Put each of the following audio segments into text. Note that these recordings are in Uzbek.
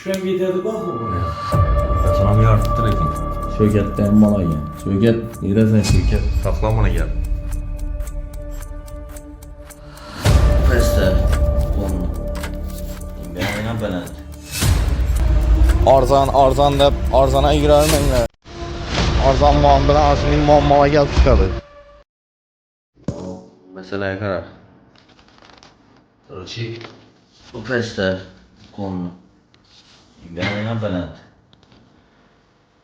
Şuraya gidiyordu bak buraya. Sana bir arttırayım. Şöhkətdən bana gel. Şöhkət, neydəsən Şöhkət? Saklan bana gel. Pəstə. Onu. Beğenen beğendi. Arzan da arzana girer mənlə. Arzan muamele arzının muamala gelip çıkardı. Meseleye karar. Ruçi. Bu pəstə. Konu. Beğenen beğendi.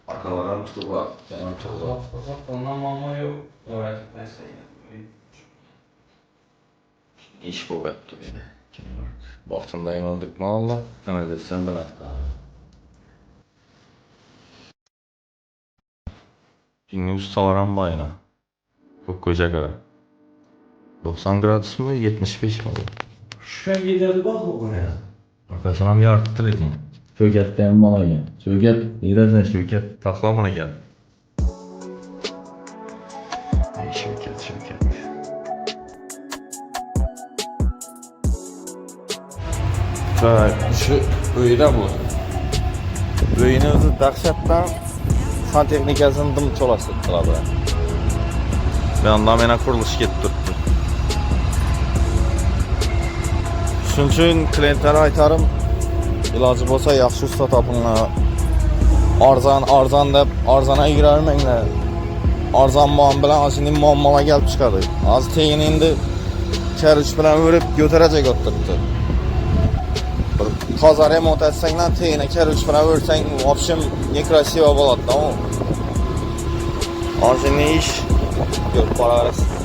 Arkalardan tutup bak. Ben tutup. Ondan mama yok. Evet, mesela. İş bu yaptı beni. Kim var? Baktındayım aldık mı Allah? Hemen desem ben hatta. Şimdi ustalaram bayına. Çok koca kadar. 90 gradus mu 75 mi oldu? Şuraya gidiyordu bak buraya. Arkasına bir arttırayım. Şöhkətdən bana gel. Şöhkət, neydəsən Şöhkət? Saklan bana gel. Ey Şöhkət. Şu böyüdə bu. Böyünü özü dəhşətdən santexnikasını dım çolaşdırdılar bura. Bir anda mənə quruluş getdirdi. Şunun üçün klientlərə aytarım, ilacı bolsa yaxşı usta tapınlar. Arzan da arzana girer mənlə. Arzan muamele azinin muamala gelip çıkardı. Az teyini indi kərüç bilən verip götürəcək otturdu. Taza remont etsəklə teyinə kərüç bilən versən, vapşim nekrasiva болады da o. Azini iş gör para versin.